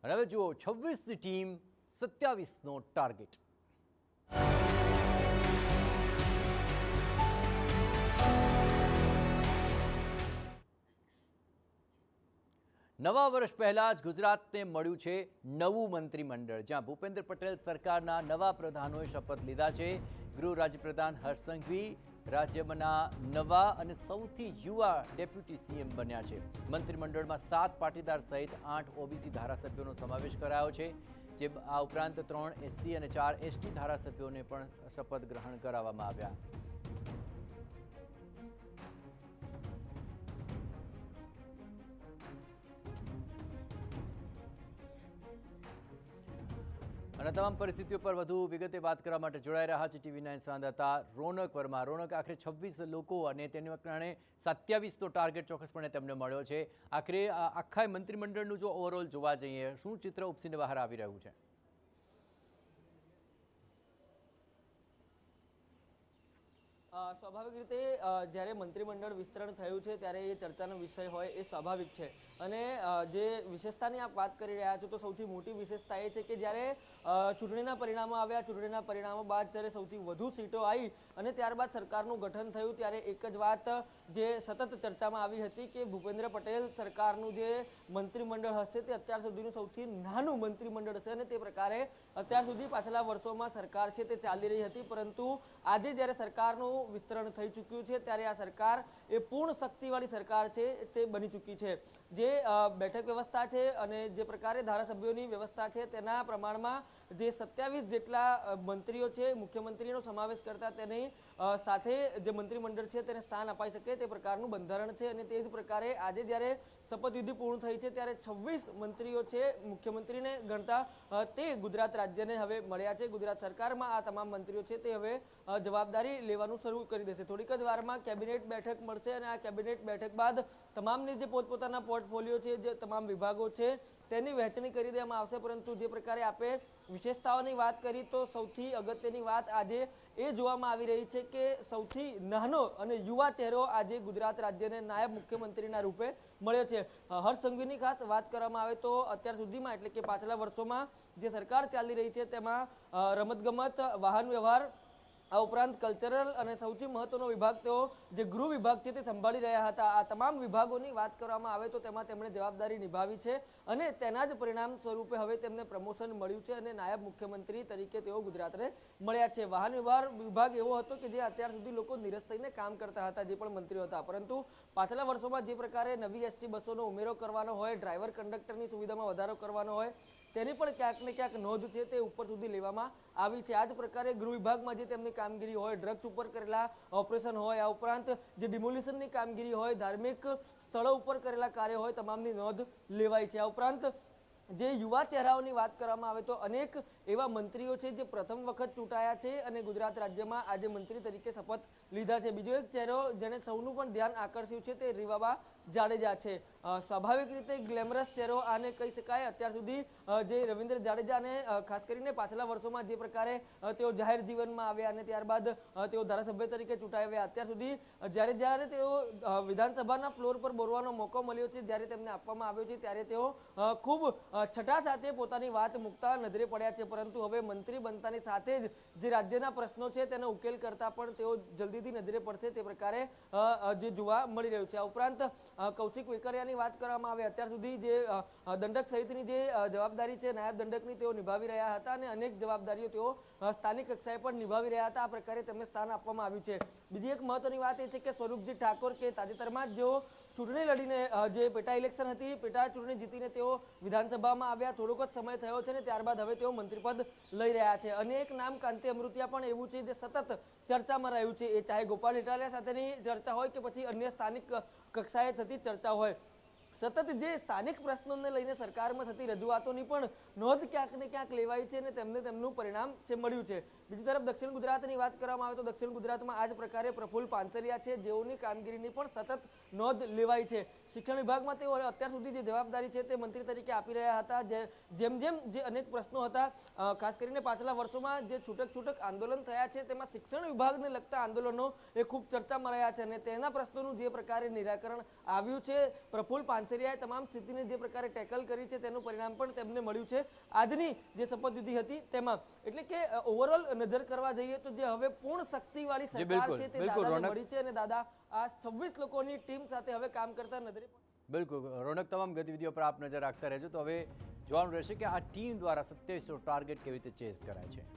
અને હવે જુઓ 26ની ટીમ 27નો ટાર્ગેટ। નવા વર્ષ પહેલા જ ગુજરાતને મળ્યું છે નવું મંત્રીમંડળ, જ્યાં ભૂપેન્દ્ર પટેલ સરકારના નવા પ્રધાનોએ શપથ લીધા છે। ગૃહ રાજ્યપ્રધાન હર્ષ સંઘવી રાજ્યના નવા અને સૌથી યુવા ડેપ્યુટી સીએમ બન્યા છે। મંત્રીમંડળમાં 7 પાટીદાર સહિત 8 ઓબીસી ધારાસભ્યોનો સમાવેશ કરાયો છે, જે આ ઉપરાંત 3 એસસી અને 4 એસટી ધારાસભ્યોને પણ શપથ ગ્રહણ કરાવવામાં આવ્યા। અને તમામ પરિસ્થિતિઓ પર વધુ વિગતે વાત કરવા માટે જોડાઈ રહ્યા છે TV9 સંવાદદાતા રોનક વર્મા। રોનક, આખરે 26 લોકો અને તેના કારણે 27નો ટાર્ગેટ ચોક્કસપણે તેમને મળ્યો છે। આખરે આખા મંત્રીમંડળનું જો ઓવરઓલ જોવા જઈએ, શું ચિત્ર ઉપસીને બહાર આવી રહ્યું છે? સ્વાભાવિક રીતે જ્યારે મંત્રીમંડળ વિસ્તરણ થયું છે ત્યારે એ ચર્ચાનો વિષય હોય એ સ્વાભાવિક છે। અને જે વિશેષતાની આપ વાત કરી રહ્યા છો તો સૌથી મોટી વિશેષતા એ છે કે જ્યારે ચૂંટણીના પરિણામો આવ્યા, ચૂંટણીના પરિણામો બાદ જ્યારે સૌથી વધુ સીટો આવી અને ત્યારબાદ સરકારનું ગઠન થયું, ત્યારે એક જ વાત જે સતત ચર્ચામાં આવી હતી કે ભૂપેન્દ્ર પટેલ સરકારનું જે મંત્રીમંડળ હશે તે અત્યાર સુધીનું સૌથી નાનું મંત્રીમંડળ છે। અને તે પ્રકારે અત્યાર સુધી પાછલા વર્ષોમાં સરકાર છે તે ચાલી રહી હતી, પરંતુ આજે જ્યારે સરકારનું વિસ્તરણ થઈ ચૂક્યું છે ત્યારે આ સરકાર એ પૂર્ણ શક્તિવાળી સરકાર છે તે બની ચૂકી છે। જે બેઠક વ્યવસ્થા છે અને જે પ્રકારે ધારાસભ્યોની વ્યવસ્થા છે તેના પ્રમાણમાં જે 27 જેટલા મંત્રીઓ છે, મુખ્યમંત્રીનો સમાવેશ કરતા તેની સાથે જે મંત્રીમંડળ છે તેને સ્થાન અપાઈ શકે તે પ્રકારનું બંધારણ છે। અને તે જ પ્રકારે આજે જ્યારે શપથવિધિ પૂર્ણ થઈ છે ત્યારે 26 મંત્રીઓ છે મુખ્યમંત્રીને ગણતા તે ગુજરાત રાજ્યને હવે મળ્યા છે। ગુજરાત સરકારમાં આ તમામ મંત્રીઓ છે તે હવે જવાબદારી લેવાનું શરૂ કરી દેશે। થોડીક જ વારમાં કેબિનેટ બેઠક મળશે અને આ કેબિનેટ બેઠક બાદ તમામની જે પોતપોતાના પોર્ટફોલિયો છે, જે તમામ વિભાગો છે તેની વહેંચણી કરી દેવામાં આવશે। પરંતુ જે પ્રકારે આપે વિશેષતાઓની વાત કરી તો સૌથી અગત્યની વાત આજે એ જોવામાં આવી રહી છે કે સૌથી નાનો અને યુવા ચહેરો આજે ગુજરાત રાજ્યને નાયબ મુખ્યમંત્રીના રૂપે મળ્યો છે। હર્ષ સંઘવીની ખાસ વાત કરવામાં આવે તો અત્યાર સુધીમાં એટલે કે પાછલા વર્ષોમાં જે સરકાર ચાલી રહી છે તેમાં રમતગમત, વાહન વ્યવહાર, આ ઉપરાંત કલ્ચરલ અને સૌથી મહત્વનો વિભાગ તેઓ જે ગૃહ વિભાગ છે તે સંભાળી રહ્યા હતા। આ તમામ વિભાગોની વાત કરવામાં આવે તો તેમાં તેમણે જવાબદારી નિભાવી છે અને તેના જ પરિણામ સ્વરૂપે હવે તેમને પ્રમોશન મળ્યું છે અને નાયબ મુખ્યમંત્રી તરીકે તેઓ ગુજરાતને મળ્યા છે। વાહન વ્યવહાર વિભાગ એવો હતો કે જે અત્યાર સુધી લોકો નિરસ થઈને કામ કરતા હતા, જે પણ મંત્રીઓ હતા, પરંતુ પાછલા વર્ષોમાં જે પ્રકારે નવી એસટી બસોનો ઉમેરો કરવાનો હોય, ડ્રાઈવર કંડક્ટરની સુવિધામાં વધારો કરવાનો હોય, તેની પણ ક્યાંક ને ક્યાંક નોંધ છે તે ઉપર સુધી લેવામાં આવી છે। આ જ પ્રકારે ગૃહ વિભાગમાં જે તેમની કામગીરી હોય, ડ્રગ્સ ઉપર કરેલા ઓપરેશન હોય, આ ઉપરાંત જે ડિમોલિશનની કામગીરી હોય, ધાર્મિક સ્થળો ઉપર કરેલા કાર્ય હોય, તમામની નોંધ લેવાય છે। આ ઉપરાંત જે યુવા ચહેરાઓની વાત કરવામાં આવે તો અનેક એવા મંત્રીઓ છે જે પ્રથમ વખત ચૂંટાયા છે અને ગુજરાત રાજ્યમાં આજે મંત્રી તરીકે શપથ લીધા છે। બીજો એક ચહેરો જેને સૌનું પણ ધ્યાન આકર્ષ્યું છે તે રીવાબા જાડેજા છે। સ્વાભાવિક રીતે ગ્લેમરસ ચહેરો આને કહી શકાય। અત્યાર સુધી જે રવિન્દ્ર જાડેજાને ખાસ કરીને પાછલા વર્ષોમાં જે પ્રકારે તેઓ જાહેર જીવનમાં આવ્યા અને ત્યારબાદ તેઓ ધારાસભ્ય તરીકે ચૂંટાયા, અત્યાર સુધી જ્યારે તેઓ વિધાનસભાના ફ્લોર પર બોલવાનો મોકો મળ્યો છે, જ્યારે તેમને આપવામાં આવ્યો છે, ત્યારે તેઓ ખૂબ છઠ્ઠા સાથે પોતાની વાત મૂકતા નજરે પડ્યા છે। પરંતુ હવે મંત્રી બનતાની સાથે જ જે રાજ્યના પ્રશ્નો છે તેનો ઉકેલ કરતા પણ તેઓ જલ્દીથી નજરે પડશે તે પ્રકારે જે જોવા મળી રહ્યું છે। આ ઉપરાંત કૌશિક વેકરિયાની વાત કરવામાં આવે, અત્યાર સુધી જે દંડક સહિતની જે જવાબદારી છે નાયબ દંડકની તેઓ નિભાવી રહ્યા હતા અને અનેક જવાબદારીઓ તેઓ સ્થાનિક કક્ષાએ પણ નિભાવી રહ્યા હતા। આ પ્રકારે તેમને સ્થાન આપવામાં આવ્યું છે। બીજી એક મહત્વની વાત એ છે કે સ્વરૂપજી ઠાકોર કે તાજેતરમાં જ જેઓ ચૂંટણી લડીને જે પેટા ઇલેક્શન હતી, પેટા ચૂંટણી જીતીને તેઓ વિધાનસભામાં આવ્યા, થોડોક જ સમય થયો છે ને ત્યારબાદ હવે તેઓ મંત્રીપદ લઈ રહ્યા છે। અને એક નામ કાંતિ અમૃતિયા પણ એવું છે જે સતત ચર્ચામાં રહ્યું છે, એ ચાહે ગોપાલ ઇટાલિયા સાથેની ચર્ચા હોય કે પછી અન્ય સ્થાનિક કક્ષાએ થતી ચર્ચા હોય, સતત જે સ્થાનિક પ્રશ્નોને લઈને સરકારમાં થતી રજૂઆતોની પણ નોંધ ક્યાંક ને ક્યાંક લેવાય છે અને તેમને તેમનું પરિણામ છે મળ્યું છે। બીજી તરફ દક્ષિણ ગુજરાતની વાત કરવામાં આવે તો દક્ષિણ ગુજરાતમાં આ જ પ્રકારે પ્રફુલ્લ પાનસરિયા છે, જેઓની કામગીરીની પણ સતત નોંધ લેવાય છે। શિક્ષણ વિભાગમાં તેઓ અત્યાર સુધી જે જવાબદારી છે તે મંત્રી તરીકે આપી રહ્યા હતા. જેમ જેમ જે અનેક પ્રશ્નો હતા, ખાસ કરીને પાછલા વર્ષોમાં જે છૂટક આંદોલન થયા છે તેમાં શિક્ષણ વિભાગને લગતા આંદોલનો એ ખૂબ ચર્ચામાં રહ્યા છે અને તેના પ્રશ્નોનું જે પ્રકારે નિરાકરણ આવ્યું છે, પ્રફુલ્લ પાનસેરિયાએ તમામ સ્થિતિને જે પ્રકારે ટેકલ કરી છે તેનું પરિણામ પણ તેમને મળ્યું છે આજની જે શપથવિધિ હતી તેમાં. એટલે કે ઓવરઓલ નજર કરવા જઈએ તો જે હવે પૂર્ણ શક્તિવાળી સરકાર છે તે દાદાને મળી છે અને દાદા આ 26 લોકોની ટીમ સાથે હવે કામ કરતા નજરે. બિલકુલ રોનક, તમામ ગતિવિધિઓ પર આપ નજર રાખતા રહેજો. તો હવે જોવાનું રહેશે કે આ ટીમ દ્વારા 27નો ટાર્ગેટ કેવી રીતે ચેઝ કરાય છે.